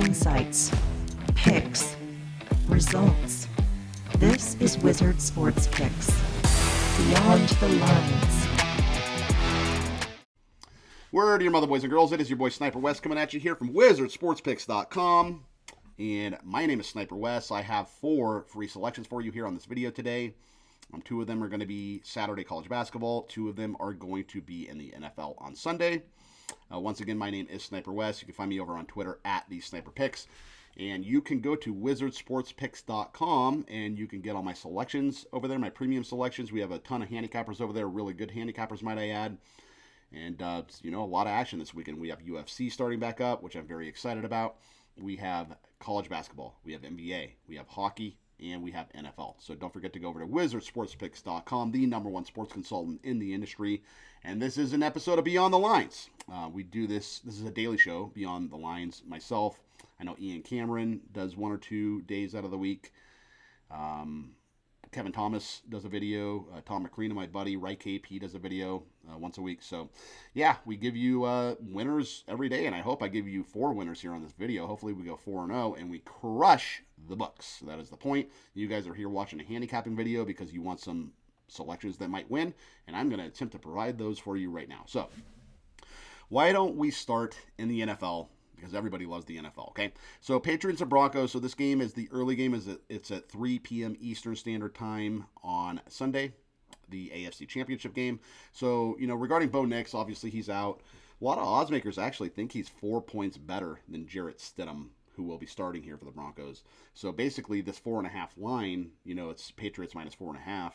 insights, picks, results. This is Wizard Sports Picks. Beyond the lines. Word to your mother, boys and girls. It is your boy Sniper West coming at you here from WizardSportsPicks.com. And my name is Sniper West. I have 4 free selections for you here on this video today. 2 of them are going to be Saturday college basketball. 2 of them are going to be in the NFL on Sunday. Once again, my name is Sniper West. You can find me over on Twitter at @TheSniperPicks. And you can go to WizardSportsPicks.com and you can get all my selections over there, my premium selections. We have a ton of handicappers over there, really good handicappers, might I add. And, a lot of action this weekend. We have UFC starting back up, which I'm very excited about. We have college basketball. We have NBA. We have hockey. And we have NFL. So don't forget to go over to WizardSportsPicks.com, the #1 sports consultant in the industry. And this is an episode of Beyond the Lines. We do this. This is a daily show, Beyond the Lines. Myself, I know Ian Cameron does 1 or 2 days out of the week. Kevin Thomas does a video. Tom McCrean, my buddy, Right Cape, he does a video once a week. So, yeah, we give you winners every day, and I hope I give you 4 winners here on this video. Hopefully we go 4-0, and we crush the books. That is the point. You guys are here watching a handicapping video because you want some selections that might win, and I'm going to attempt to provide those for you right now. So, why don't we start in the NFL? Because everybody loves the NFL, okay? So Patriots and Broncos. So this game is the early game. It's at 3 p.m. Eastern Standard Time on Sunday, the AFC Championship game. So, regarding Bo Nix, obviously he's out. A lot of odds makers actually think he's 4 points better than Jarrett Stidham, who will be starting here for the Broncos. So basically this 4.5 line, it's Patriots minus 4.5.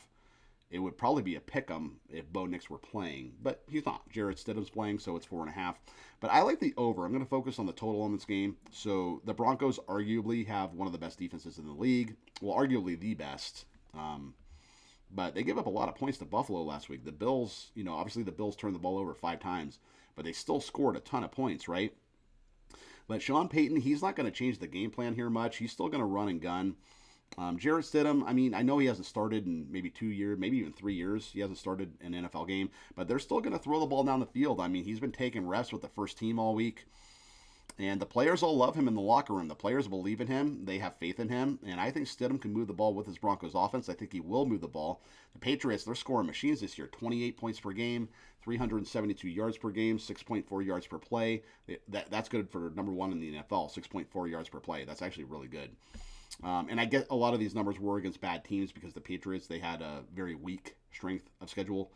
It would probably be a pick'em if Bo Nix were playing, but he's not. Jarrett Stidham's playing, so it's 4.5. But I like the over. I'm going to focus on the total on this game. So the Broncos arguably have one of the best defenses in the league. Well, arguably the best. But they gave up a lot of points to Buffalo last week. The Bills, obviously the Bills turned the ball over 5 times, but they still scored a ton of points, right? But Sean Payton, he's not going to change the game plan here much. He's still going to run and gun. Jarrett Stidham, I know he hasn't started in maybe 2 years, maybe even 3 years. He hasn't started an NFL game, but they're still going to throw the ball down the field. He's been taking reps with the first team all week, and the players all love him in the locker room. The players believe in him. They have faith in him, and I think Stidham can move the ball with his Broncos offense. I think he will move the ball. The Patriots, they're scoring machines this year, 28 points per game, 372 yards per game, 6.4 yards per play. That's good for #1 in the NFL, 6.4 yards per play. That's actually really good. And I get a lot of these numbers were against bad teams because the Patriots, they had a very weak strength of schedule.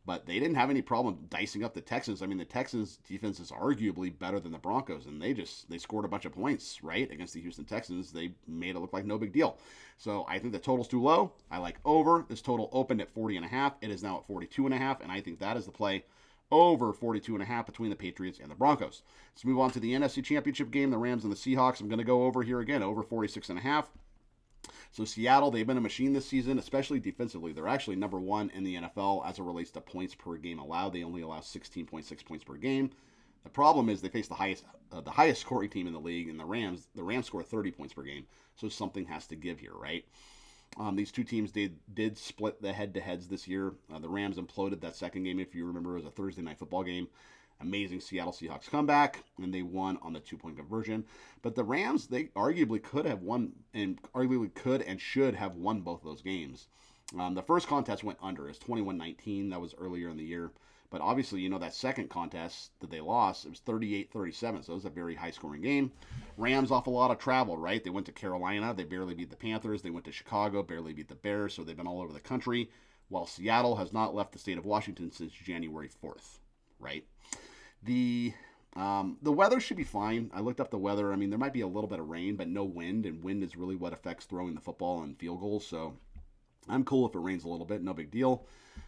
But they didn't have any problem dicing up the Texans. The Texans' defense is arguably better than the Broncos, and they scored a bunch of points, right, against the Houston Texans. They made it look like no big deal. So I think the total's too low. I like over. This total opened at 40.5. It is now at 42.5, and I think that is the play. Over 42.5 between the Patriots and the Broncos. Let's move on to the NFC Championship game, the Rams and the Seahawks. I'm going to go over here again, over 46.5. So Seattle, they've been a machine this season, especially defensively. They're actually #1 in the NFL as it relates to points per game allowed. They only allow 16.6 points per game. The problem is they face the highest scoring team in the league, and the Rams score 30 points per game. So something has to give here, right? These 2 teams did split the head-to-heads this year. The Rams imploded that second game, if you remember. It was a Thursday night football game. Amazing Seattle Seahawks comeback, and they won on the 2-point conversion. But the Rams, they arguably could and should have won both those games. The first contest went under. It's 21-19. That was earlier in the year. But obviously, that second contest that they lost, it was 38-37. So it was a very high-scoring game. Rams off a lot of travel, right? They went to Carolina. They barely beat the Panthers. They went to Chicago, barely beat the Bears. So they've been all over the country. While Seattle has not left the state of Washington since January 4th, right? The weather should be fine. I looked up the weather. There might be a little bit of rain, but no wind. And wind is really what affects throwing the football and field goals. So I'm cool if it rains a little bit. No big deal.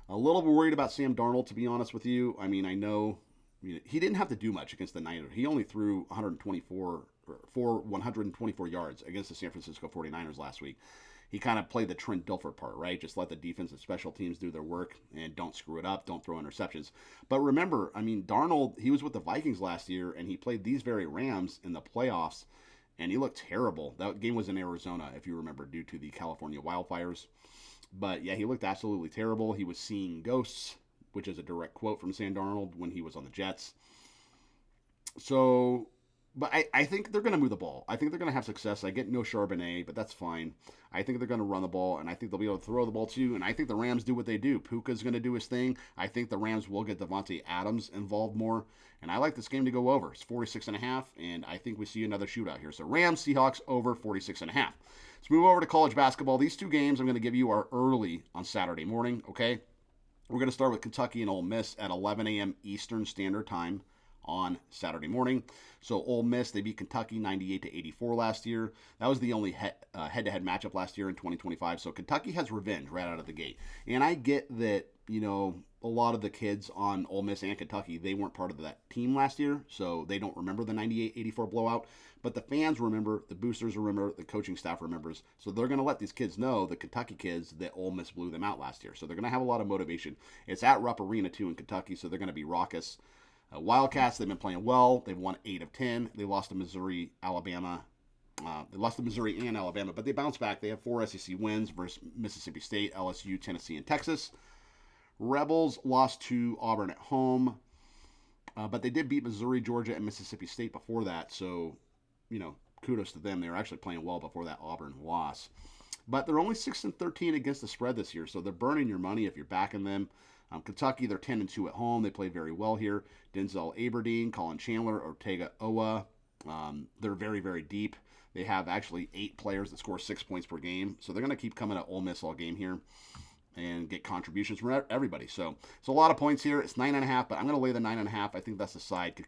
A little worried about Sam Darnold, to be honest with you. I know he didn't have to do much against the Niners. He only threw 124 yards against the San Francisco 49ers last week. He kind of played the Trent Dilfer part, right? Just let the defense and special teams do their work and don't screw it up. Don't throw interceptions. But remember, Darnold, he was with the Vikings last year, and he played these very Rams in the playoffs, and he looked terrible. That game was in Arizona, if you remember, due to the California wildfires. But yeah, he looked absolutely terrible. He was seeing ghosts, which is a direct quote from Sam Darnold when he was on the Jets. So But I think they're going to move the ball. I think they're going to have success. I get no Charbonnet, but that's fine. I think they're going to run the ball, and I think they'll be able to throw the ball too. And I think the Rams do what they do. Puka's going to do his thing. I think the Rams will get Devontae Adams involved more. And I like this game to go over. It's 46.5, and I think we see another shootout here. So Rams, Seahawks over 46.5. Let's move over to college basketball. These two games I'm going to give you are early on Saturday morning, okay? We're going to start with Kentucky and Ole Miss at 11 a.m. Eastern Standard Time on Saturday morning. So Ole Miss, they beat Kentucky 98-84 last year. That was the only head-to-head matchup last year in 2025. So Kentucky has revenge right out of the gate. And I get that, a lot of the kids on Ole Miss and Kentucky, they weren't part of that team last year, so they don't remember the 98-84 blowout. But the fans remember, the boosters remember, the coaching staff remembers. So they're going to let these kids know, the Kentucky kids, that Ole Miss blew them out last year. So they're going to have a lot of motivation. It's at Rupp Arena, too, in Kentucky, so they're going to be raucous. Wildcats, they've been playing well. They've won 8 of 10. They lost to Missouri, Alabama. They lost to Missouri and Alabama, but they bounced back. They have 4 SEC wins versus Mississippi State, LSU, Tennessee, and Texas. Rebels lost to Auburn at home, but they did beat Missouri, Georgia, and Mississippi State before that. So, kudos to them. They were actually playing well before that Auburn loss. But they're only 6-13 against the spread this year, so they're burning your money if you're backing them. Kentucky, they're 10-2 at home. They play very well here. Denzel Aberdeen, Colin Chandler, Ortega Owa. They're very, very deep. They have actually 8 players that score 6 points per game. So they're going to keep coming at Ole Miss all game here and get contributions from everybody. So it's a lot of points here. It's 9.5, but I'm going to lay the 9.5. I think that's the side.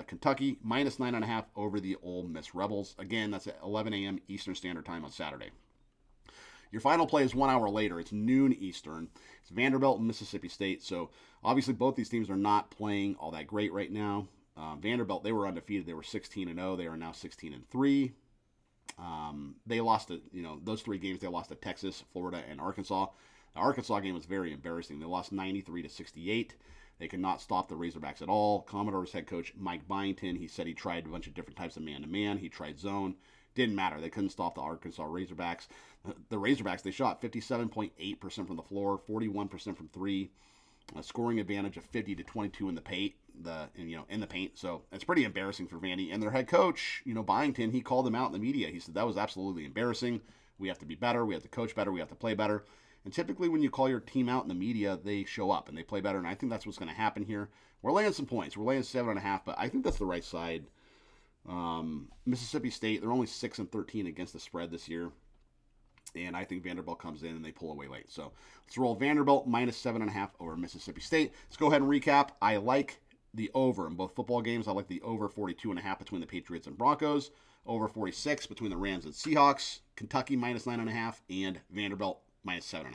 Kentucky minus 9.5 over the Ole Miss Rebels. Again, that's at 11 a.m. Eastern Standard Time on Saturday. Your final play is 1 hour later. It's noon Eastern. It's Vanderbilt and Mississippi State. So obviously both these teams are not playing all that great right now. Vanderbilt, they were undefeated. They were 16-0. They are now 16-3. They lost to, those 3 games. They lost to Texas, Florida, and Arkansas. The Arkansas game was very embarrassing. They lost 93-68. They could not stop the Razorbacks at all. Commodores head coach Mike Byington, he said he tried a bunch of different types of man-to-man. He tried zone. Didn't matter. They couldn't stop the Arkansas Razorbacks. The Razorbacks, they shot 57.8% from the floor, 41% from 3, a scoring advantage of 50-22 in the paint. In the paint. So it's pretty embarrassing for Vandy. And their head coach, Byington, he called them out in the media. He said that was absolutely embarrassing. We have to be better. We have to coach better. We have to play better. And typically when you call your team out in the media, they show up and they play better. And I think that's what's going to happen here. We're laying some points. We're laying 7.5, but I think that's the right side. Mississippi State, they're only 6-13 against the spread this year. And I think Vanderbilt comes in and they pull away late. So let's roll Vanderbilt minus 7.5 over Mississippi State. Let's go ahead and recap. I like the over in both football games. I like the over 42.5 between the Patriots and Broncos. Over 46 between the Rams and Seahawks. Kentucky minus 9.5 and Vanderbilt minus 7.5.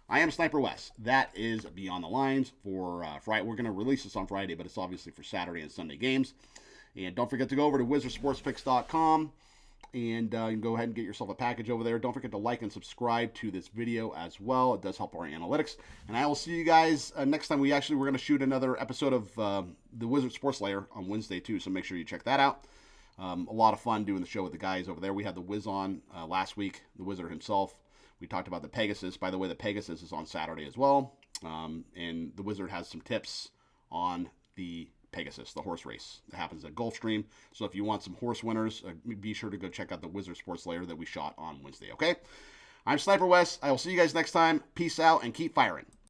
I am Sniper West. That is Beyond the Lines for Friday. We're going to release this on Friday, but it's obviously for Saturday and Sunday games. And don't forget to go over to wizardsportspicks.com and you can go ahead and get yourself a package over there. Don't forget to like and subscribe to this video as well. It does help our analytics. And I will see you guys next time. We're going to shoot another episode of the Wizard Sports Lair on Wednesday too, so make sure you check that out. A lot of fun doing the show with the guys over there. We had the Wiz on last week, the Wizard himself. We talked about the Pegasus. By the way, the Pegasus is on Saturday as well. And the Wizard has some tips on the Pegasus, the horse race that happens at Gulfstream. So if you want some horse winners, be sure to go check out the Wizard Sports Lair that we shot on Wednesday, okay? I'm Sniper West. I will see you guys next time. Peace out and keep firing.